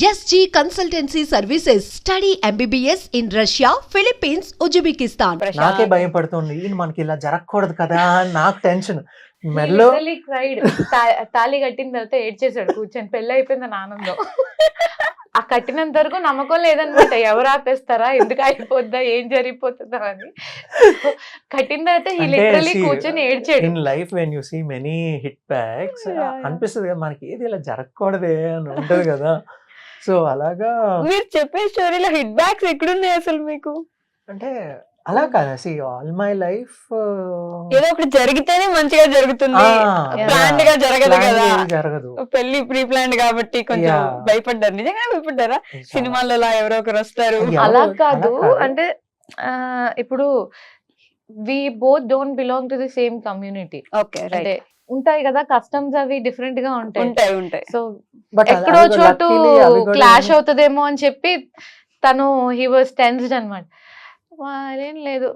SG Consultancy Services. Study MBBS in Russia, Philippines, Uzbekistan. నాకే భయపడుతుంది ఈయన మనకి ఇలా జరగకూడదు కదా అని నాకు టెన్షన్. మెల్లో తాళి కట్టిన తర్వాత ఏడ్చేసాడు కూర్చొని, పెళ్లి అయిపోయిందని ఆనందం. ఆ కట్టినంత వరకు నమ్మకం లేదనమాట, ఎవరు ఆపేస్తారా, ఎందుకు అయిపోద్దా, ఏం జరిగిపోతుందా అని. కట్టిన తర్వాత ఈ లిటరలీ కూర్చొని ఏడ్చాడు. In life when you see many hit backs అనిపిస్తుంది కదా మనకి ఏది ఇలా జరగకూడదే అని ఉంటది కదా. సో అలాగా మీరు చెప్పే స్టోరీలో హిట్ బ్యాక్స్ ఎక్కడున్నాయి అసలు మీకు? అంటే అలా కాదా, సి ఆల్ మై లైఫ్ ఏదో ఒకటి జరిగితేనే మంచిగా జరుగుతుంది, ప్లాన్డ్ గా జరగదు కదా. జరగదు, పెళ్లి ప్రీ ప్లాన్డ్ కాబట్టి కొంచెం భయపడ్డారు. నిజంగా భయపడ్డారా? సినిమాల్లో ఎవరో ఒకరు వస్తారు అలా కాదు, అంటే ఇప్పుడు we both don't belong to the same community. Okay, అంటే ఉంటాయి కదా కస్టమ్స్, అవి డిఫరెంట్ గా ఉంటాయి. సో But ఎక్కడో అవి చోటు luckily అవి కూడా క్లాష్ అవుతుందేమో అని చెప్పి తను హీ వాజ్ టెన్స్డ్ అనమాట. వాళ్ళేం లేదు,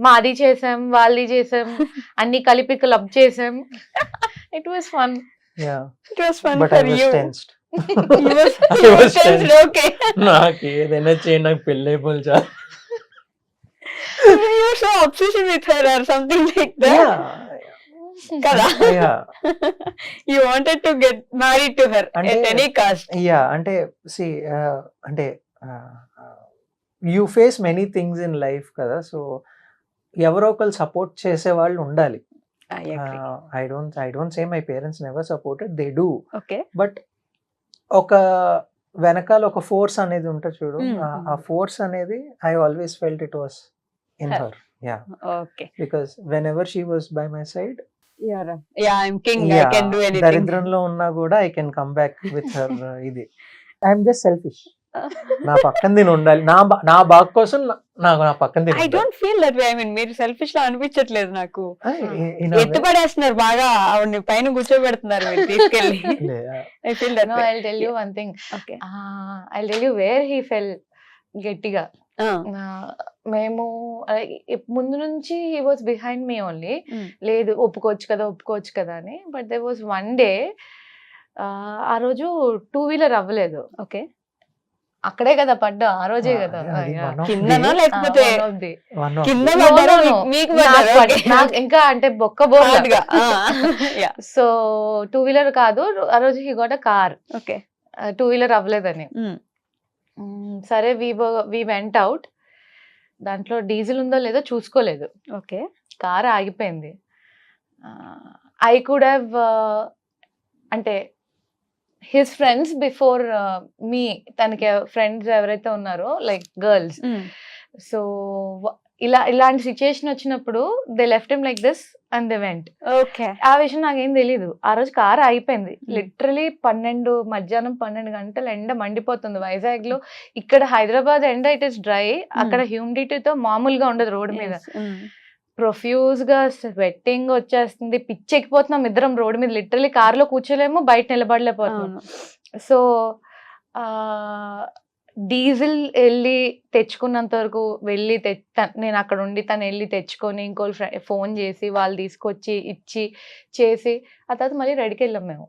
మాది చేసాం, వాళ్ళది చేసాం, అన్ని కలిపి క్లబ్ చేసాం. It was fun. It was fun but I for was you. Tensed. You was tensed, okay. నాకు ఏదైనా చేయండి, నాకు పెళ్లి అయిపోయి చాలు. You were so obsessed with her or something like that. కదా? You wanted to get married to her at any cost. అంటే C అంటే you face many things in life కదా, సో ఎవరో ఒకరు సపోర్ట్ చేసే వాళ్ళు ఉండాలి. I don't say my parents never supported, they do. Okay. But ఒక వెనకాల ఒక ఫోర్స్ అనేది ఉంటుంది చూడు, ఆ ఫోర్స్ అనేది I always felt it was in her. Okay. Because when ever she was by my side, Yeah, I'm king. I can do anything. దరిద్రంలో ఉన్నా కూడా I can come back with her. ఇది I'm just selfish. నా పక్కన దీని ఉండాలి, నా బాగు కోసం నాకు నా పక్కన దీని I ఉండాలి. don't feel that way. I mean, మీరు సెల్ఫిష్ లా అనిపించట్లేదు నాకు. In a way. ఎత్తుపడేస్తున్నారు బాగా, ఆవిడని పైన కూర్చోబెడుతున్నారు మీరు తీసుకెళ్ళి. I feel that No, way. I'll tell you one thing. Okay. I'll tell you where he fell గట్టిగా. మేము ముందు నుంచి he was behind me only, లేదు ఒప్పుకోవచ్చు కదా అని. But they was one day, ఆ రోజు 2-wheeler అవ్వలేదు. ఓకే, అక్కడే కదా పడ్డా, ఆ రోజే కదా. కిందనా లేకపోతే కింద No, పడ్డారా? no. మీకు నాకు పడ్డారా? నాకు ఇంకా అంటే బొక్క బోర్లా. హార్డ్గా. Yeah. సో 2-wheeler కాదు, ఆ రోజు he got a car. Okay. 2-wheeler అవ్వలేదని. సరే వి వెంట్ అవుట్. దాంట్లో డీజిల్ ఉందో లేదో చూసుకోలేదు. ఓకే. కార్ ఆగిపోయింది. ఐ కుడ్ హ్యావ్ అంటే హిస్ ఫ్రెండ్స్ బిఫోర్ మీ, తనకి ఫ్రెండ్స్ ఎవరైతే ఉన్నారో లైక్ గర్ల్స్, సో ఇలాంటి సిచ్యుయేషన్ వచ్చినప్పుడు they left him like this and they went. Okay. ఆ విషయం నాకేం తెలీదు. ఆ రోజు కార్ అయిపోయింది. లిటరలీ మధ్యాహ్నం 12 గంటలు ఎండ మండిపోతుంది వైజాగ్ లో. ఇక్కడ హైదరాబాద్ ఎండ ఇట్ ఇస్ డ్రై, అక్కడ హ్యూమిడిటీతో మామూలుగా ఉండదు రోడ్డు మీద. ప్రొఫ్యూజ్ గా స్వెట్టింగ్ వచ్చేస్తుంది, పిచ్చెక్కిపోతున్నాం ఇద్దరం రోడ్డు మీద. లిటరలీ కార్ లో కూర్చోలేము, బయట నిలబడలేకపోతున్నాం. సో డీజిల్ వెళ్ళి తెచ్చుకున్నంత వరకు వెళ్ళి నేను అక్కడ ఉండి తను వెళ్ళి తెచ్చుకొని ఇంకోళ్ళు ఫోన్ చేసి వాళ్ళు తీసుకొచ్చి ఇచ్చి చేసి ఆ తర్వాత మళ్ళీ రెడీకి వెళ్ళాం మేము.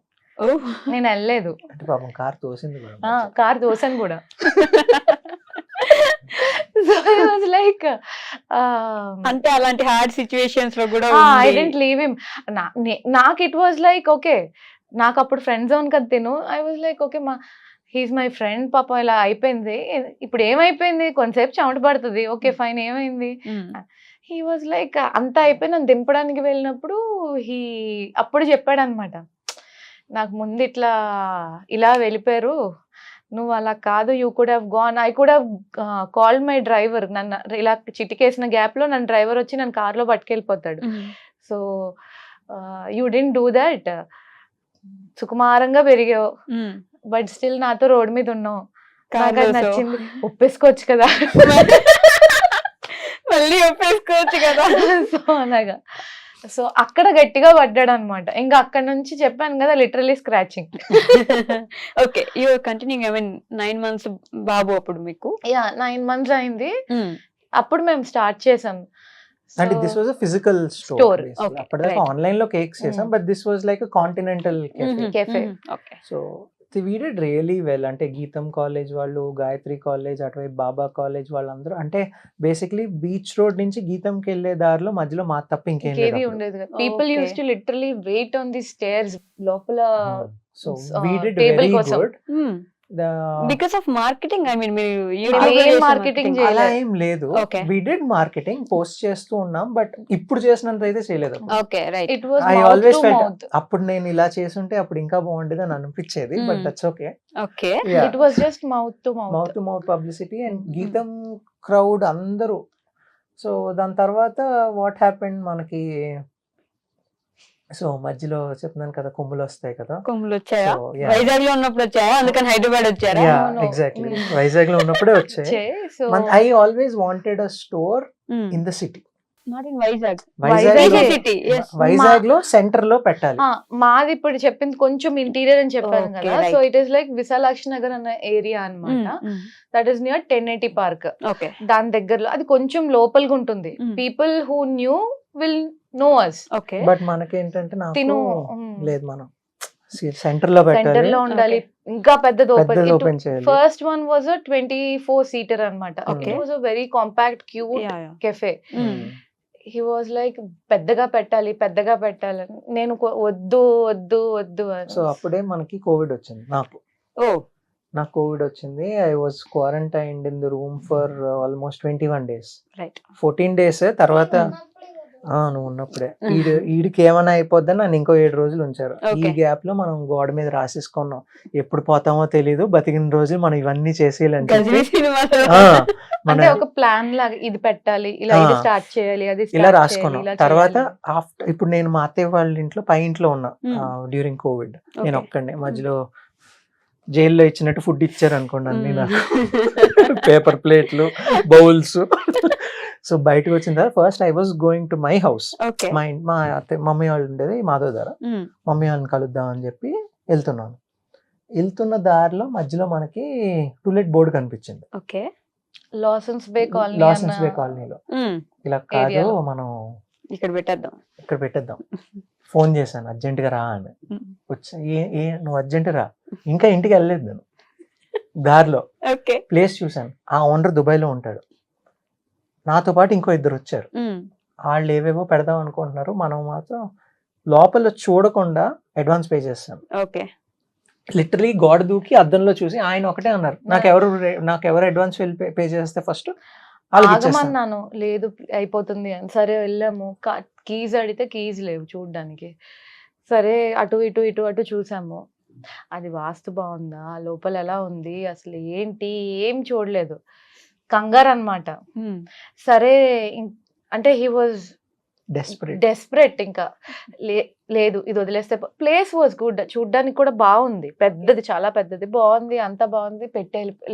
నేను వెళ్ళలేదు, కార్ తోసింది, కార్ దోసాను కూడా. లైక్ అంటే అలాంటి హార్డ్ సిచ్యువేషన్స్ లో కూడా ఐ డెంట్ లీవ్ హిమ్. నాకు ఇట్ వాజ్ లైక్ ఓకే, నాకు అప్పుడు ఫ్రెండ్ జోన్ కదా తిను. I was like okay, he's my friend, పాపం ఇలా అయిపోయింది, ఇప్పుడు ఏమైపోయింది, కొంతసేపు చెమట పడుతుంది, ఓకే ఫైన్, ఏమైంది. హీ వాజ్ లైక్ అంతా అయిపోయి నన్ను దింపడానికి వెళ్ళినప్పుడు అప్పుడు చెప్పాడు అనమాట, నాకు ముందు ఇలా వెళ్ళిపోయారు, నువ్వు అలా కాదు, you could have gone, I could have called my driver. నన్ను ఇలా చిటికేసిన గ్యాప్ లో నన్ను డ్రైవర్ వచ్చి నన్ను కార్లో పట్టుకెళ్ళిపోతాడు. So you didn't do that. సుకుమారంగా పెరిగావు, బట్ స్టిల్ నాతో రోడ్ మీద ఉన్నావు, నాకు అది నచ్చింది, ఒప్పేసుకోవచ్చు కదా, మళ్ళీ ఒప్పేసుకోవచ్చు కదా. సో అలాగా, సో అక్కడ గట్టిగా పడ్డాడు అనమాట. ఇంకా అక్కడ నుంచి చెప్పాను కదా literally scratching. Okay, you are continuing. I mean 9 months బాబు అప్పుడు మీకు? 9 months అయింది అప్పుడు మేము స్టార్ట్ చేసాం. అంటే this was a physical store. అప్పటిదాకా ఆన్లైన్ లో కేక్స్ చేసాం, but this was like a continental cafe. Okay. So we did really well. అంటే గీతం కాలేజ్ వాళ్ళు, గాయత్రి కాలేజ్, అటువైపు బాబా కాలేజ్ వాళ్ళందరూ అంటే బేసిక్లీ బీచ్ రోడ్ నుంచి గీతంకి వెళ్ళే దారిలో మధ్యలో మా తప్ప ఇంకేం లేదు ఇంకేది అప్పుడు. ఉండేది కదా. People Okay. Use to literally wait on the stairs లోపల. So uh, we did table very కోసం. Good. Because of marketing, I mean మీరు మేము YouTube లో ఏం చేసే marketing marketing. చేయలేదు. అలా ఏం లేదు. Okay. We did marketing, post చేస్తూ ఉన్నాం, బట్ ఇప్పుడు చేసినంత అయితే చేయలేదు. Okay right. It was I mouth always to felt mouth. అప్పుడు నేను ఇలా చేసుంటే అప్పుడు ఇంకా బాగుండేది అని అనిపించేది, but Hmm. That's okay. Okay it was just mouth to mouth mouth. To mouth publicity and గీతం క్రౌడ్ అందరూ. సో దాని తర్వాత వాట్ హ్యాపెండ్ మనకి, సో మధ్యలో చెప్తున్నాను కదా కొమ్ములు వస్తాయి కదా. కొమ్ములు వచ్చాయా? So, yeah. వైజాగ్ లో ఉన్నప్పుడు వచ్చాయా, అందుకని హైదరాబాద్ వచ్చారా? Yeah, No, no. exactly. Mm. Vizag లో ఉన్నప్పుడే వచ్చాయి. So I always wanted a store in the city. Not in Vizag. Vizag Vizag city. Vizag లో సెంటర్ లో పెట్టాలి. మాది ఇప్పుడు చెప్పింది కొంచెం ఇంటీరియర్ అని చెప్పాను Okay, కదా. right. So it is like Visalakshi Nagar అన్న ఏరియా అన్నమాట. That is near 1080 park. Okay దాని దగ్గరలో అది కొంచెం లోపలిగా ఉంటుంది. Mm. People who knew will know us. Okay but మనకేంటంటే తిను నాకు లేదు, మనం సెంటర్ లో సెంటర్ పెట్టాలి, లో ఉండాలి. Okay. ఇంకా పెద్దది పెద్దది ఓపెన్. ఓపెన్ చేయాలి. ఫస్ట్ వన్ వాజ్ 24 సీటర్ అన్నమాట. Okay. It was a very compact cute cafe. He was like పెద్దగా పెట్టాలి పెద్దగా పెట్టాలని. నేను వద్దు వద్దు వద్దు అని. సో అప్పుడే మనకి కోవిడ్ వచ్చింది. నాకు కోవిడ్ వచ్చింది. I was quarantined in the room for almost 21 days. Right. 14 days తర్వాత నువ్వు ఉన్నప్పుడే ఈడికి ఏమైనా అయిపోద్దని నన్ను ఇంకో 7 రోజులు ఉంచారు. ఈ Okay. గ్యాప్ లో మనం గోడ మీద రాసేసుకున్నాం, ఎప్పుడు పోతామో తెలీదు, బతికిన రోజులు మనం ఇవన్నీ చేసేయాలని చెప్పి. గజిబి సినిమాలో ఆ, మన అంటే ఒక ప్లాన్ లాగా ఇది పెట్టాలి, ఇలా ఇది స్టార్ట్ చేయాలి, అది ఇలా start రాసుకున్నాం. చేయాలి, ఇలా తర్వాత చేయాలి. ఆఫ్టర్ ఇప్పుడు నేను మా అత్తయ్య వాళ్ళ ఇంట్లో పై ఇంట్లో ఉన్నా డ్యూరింగ్ కోవిడ్. నేను Okay. ఒక్కడే మధ్యలో జైల్లో ఇచ్చినట్టు ఫుడ్ ఇచ్చారు అనుకోండి అన్ని నాకు, పేపర్ ప్లేట్లు, బౌల్స్. సో బయటకు వచ్చిన తర్వాత first I was going to my house. Okay. మా అత్తయ్య మమ్మీ వాళ్ళు ఉండేది మాధవ్ ధార. మమ్మీ వాళ్ళని కలుద్దాం అని చెప్పి వెళ్తున్నాను. వెళ్తున్న దారిలో మధ్యలో మనకి టూలెట్ బోర్డు కనిపించింది ఓకే. లాసన్స్ బే కాలనీ లాసన్స్ బే కాలనీలో. ఇలా కాదు, ఏరియాలో. మనం ఇక్కడ పెట్టేద్దాం. ఇక్కడ పెట్టేద్దాం. ఫోన్ చేశాను అర్జెంట్ గా రా అని. వచ్చా నువ్వు అర్జెంట్ రా, ఇంకా ఇంటికి వెళ్ళలేదు నేను. దారిలో ఓకే. ప్లేస్ చూశాను, ఆ ఓనర్ దుబాయ్ లో ఉంటాడు. నాతో పాటు ఇంకో 2 వచ్చారు. వాళ్ళు ఏవేవో పెడదాం అనుకుంటున్నారు, మనం మాత్రం లోపల చూడకుండా అడ్వాన్స్ పే చేస్తాను. ఓకే. లిటరలీ గోడ దూకి అద్దంలో చూసి ఆయన ఒకటే అన్నారు, నాకెవరు అడ్వాన్స్ పే చేస్తే ఫస్ట్ వాళ్ళకి ఇచ్చేస్తాను. ఆగమన్నాను, లేదు అయిపోతుంది అని. సరే వెళ్ళాము. కీజ్ అడిగితే కీజ్ లేవు చూడ్డానికి. సరే అటు ఇటు ఇటు అటు చూసాము. అది వాస్తు బాగుందా, లోపల ఎలా ఉంది, అసలు ఏంటి ఏం చూడలేదు. కంగారు అన్నమాట. సరే అంటే హీ వాజ్ డెస్పరేట్. ఇంకా లేదు ఇది వదిలేస్తే. ప్లేస్ వాజ్ గుడ్, చూడ్డానికి కూడా బాగుంది, పెద్దది, చాలా పెద్దది, బాగుంది, అంతా బాగుంది.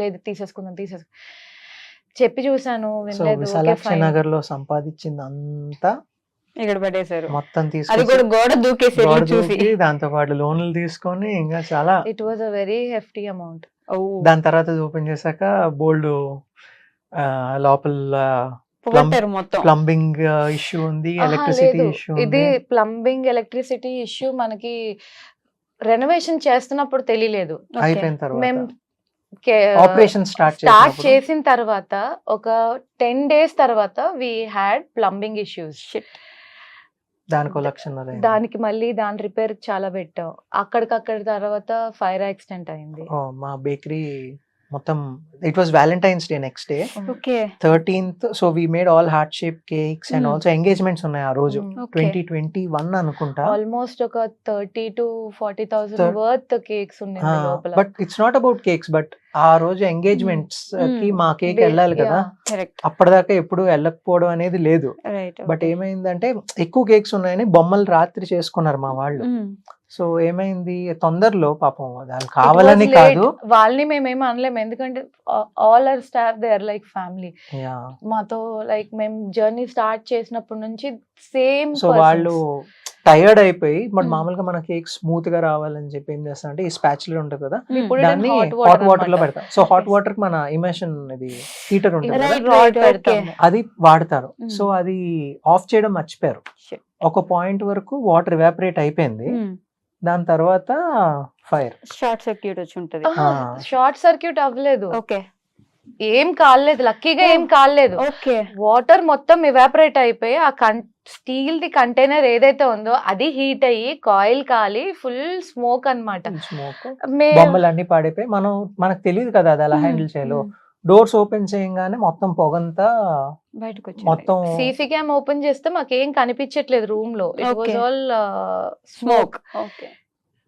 లేదు తీసేసుకుందాం చెప్పి చూసాను, వినలేదు. విశాలాక్షి నగర్ లో సంపాదించింది అంతా ఇక్కడ పెట్టేశారు మొత్తం అది తీసుకొని కూడా గోడ దూకేసి గోడ చూసి. దూకి దాంతో పాటు లోన్లు తీసుకొని ఇంకా చాలా. It was a very hefty amount. దాని తర్వాత ఓపెన్ చేశాక బోల్డ్ లోపల పోగొట్టారు మొత్తం. ప్లంబింగ్ ఇష్యూ ఉంది, ఎలక్ట్రిసిటీ ఇష్యూ ఇది ఉంది. ప్లంబింగ్ ఎలక్ట్రిసిటీ ఇష్యూ మనకి రెనోవేషన్ చేస్తున్నప్పుడు తెలియలేదు. అయిపోయిన మేము తర్వాత ఆపరేషన్ స్టార్ట్ చేసిన తర్వాత ఒక 10 days తర్వాత వి హ్యాడ్ ప్లంబింగ్ ఇష్యూస్. దానికి లక్షణ దానికి మళ్ళీ దాని రిపేర్ చాలా పెట్టాం. అక్కడికక్కడ తర్వాత ఫైర్ యాక్సిడెంట్ అయింది. మా బేకరీ మొత్తం. It was Valentine's day next day okay. 13th. So we made all heart shape cakes and also engagements ఉన్నాయి ఆ రోజు. 2021 అనుకుంటా. ఆల్మోస్ట్ ఒక 30,000 to 40,000 వర్త్ కేక్స్ ఉన్నాయి లోపల. But it's not about cakes, but ఆ రోజు ఎంగేజ్మెంట్స్ కి మా కేక్ వెళ్ళాలి కదా. కరెక్ట్. అప్పటిదాకా ఎప్పుడు వెళ్ళకపోవడం అనేది లేదు. రైట్. బట్ ఏమైందంటే ఎక్కువ కేక్స్ ఉన్నాయని బొమ్మలు రాత్రి చేసుకున్నారు మా వాళ్ళు. సో ఏమైంది, తొందరలో పాపం వాళ్ళు కావాలని కాదు, వాళ్ళని మేమేం అనలేము, ఎందుకంటే all our staff they are like family. మాతో లైక్ మేము జర్నీ స్టార్ట్ చేసినప్పటి నుంచి సేమ్. సో వాళ్ళు టైర్డ్ అయిపోయి, బట్ మామూలుగా మన కేక్ స్మూత్ గా రావాలని చెప్పి ఏం చేస్తా అంటే ఈ స్పాచులర్ ఉంటుంది కదా, దాన్ని హాట్ వాటర్ లో పెడతాం. సో హాట్ వాటర్ కి మన ఇమేషన్ ఇది హీటర్ ఉంటుంది కదా, అది వాడతారు. సో అది ఆఫ్ చేయడం మర్చిపోయారు. ఒక పాయింట్ వరకు వాటర్ ఎవాపరేట్ అయిపోయింది. దాని తర్వాత ఫైర్. షార్ట్ సర్క్యూట్ వచ్చి ఉంటది. షార్ట్ సర్క్యూట్ అవ్వలేదు, ఓకే ఏం కాలేదు, లక్కీగా ఏం కాలేదు. ఓకే వాటర్ మొత్తం ఇవాపరేట్ అయిపోయి ఆ స్టీల్ ది కంటైనర్ ఏదైతే ఉందో అది హీట్ అయ్యి కాయిల్ కాలి ఫుల్ స్మోక్ అన్నమాట. స్మోక్, బొమ్మలు అన్ని పాడైపోయి మనకు తెలియదు కదా అది ఎలా హ్యాండిల్ చేయాలో. డోర్స్ ఓపెన్ చేయగానే మొత్తం పొగంతా బయటకు వచ్చి మొత్తం సీసీ క్యామ్ ఓపెన్ చేస్తే మాకేం కనిపించట్లేదు రూమ్ లో. It was Okay. All smoke. Okay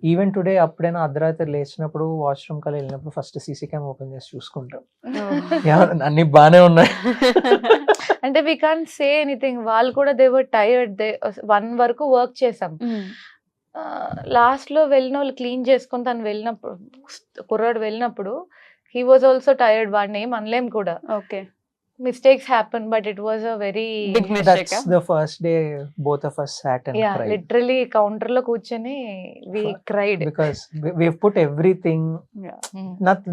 even today అప్పుడైనా అర్ధరాత్రి లేచినప్పుడు వాష్రూమ్ కల్లా వెళ్ళినప్పుడు ఫస్ట్ సీసీ క్యామ్ ఓపెన్ చేసి చూసుకుంటాం అన్ని బానే ఉన్నాయి. అంటే వి కాంట్ సే ఎనీథింగ్. వాళ్ళు కూడా దే వర్ టైర్డ్. 1 వరకు వర్క్ చేసాం. లాస్ట్ లో వెళ్ళిన వాళ్ళు క్లీన్ చేసుకొని తను వెళ్ళినప్పుడు, కుర్రాడు వెళ్ళినప్పుడు హీ వాజ్ ఆల్సో టైర్డ్. వాడిని ఏం అనలేం కూడా. Okay mistakes happen, but it was a very big mistake. That's the first day both of us sat and cried literally counter లో కూర్చొని వి cried. because we've put everything,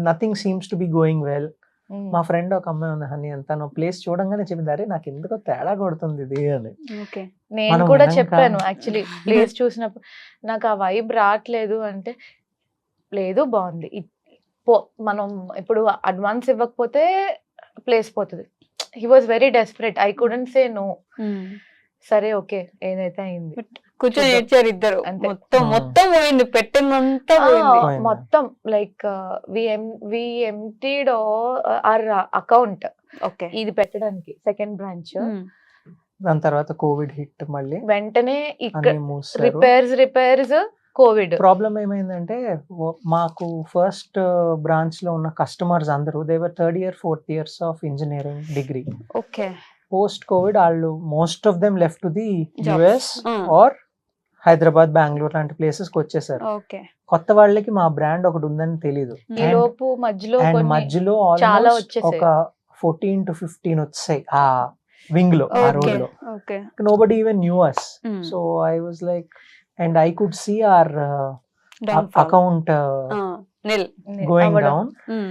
nothing seems to be going well. మా friend ఒక అమ్మాయి ఉంది honey అని, తను place చూడంగానే చెప్పింది అరే నాకు ఎందుకో తేడా కొడుతుంది ఇది అని. ఓకే నేను మనం కూడా వినంగా- చెప్పాను యాక్చువల్లీ ప్లేస్ చూసినప్పుడు నాకు ఆ వైబ్ రావట్లేదు అంటే, లేదు బాగుంది. మనం ఇప్పుడు అడ్వాన్స్ ఇవ్వకపోతే ప్లేస్ పోతుంది. He was very desperate. I couldn't say no. సరే ఓకే ఏదైతే అయింది. కూర్చొని ఏడ్చారు ఇద్దరు. అంతే. మొత్తం పోయింది, పెట్టిందంతా పోయింది. పోయింది. మొత్తం like we emptied our account okay ఇది పెట్టడానికి సెకండ్ బ్రాంచ్. దాని తర్వాత కోవిడ్ హిట్, మళ్ళీ వెంటనే ఇక్కడ అన్ని మూసారు. Repairs Covid. ప్రాబ్లం ఏమైందంటే మాకు ఫస్ట్ బ్రాంచ్ లో ఉన్న కస్టమర్స్ అందరూ they were 3rd year 4th years of engineering degree. Okay post covid వాళ్ళు most of them left to the Jobs. US or Hyderabad, Bengaluru లాంటి ప్లేసెస్ కి వచ్చేసారు. ఓకే కొత్త వాళ్ళకి మా బ్రాండ్ ఒకటి ఉందని తెలీదు. ఈ లోపు మధ్యలో అండ్ కొన్ని మధ్యలో చాలా ఆల్మోస్ట్ వచ్చేసాయి. ఒక 14 to 15 వచ్చాయి ఆ వింగ్ లో, ఆ ఓకే రోడ్ లో. Okay nobody even knew us. So I was like, and I could see our account nil going అవ్వడం. down.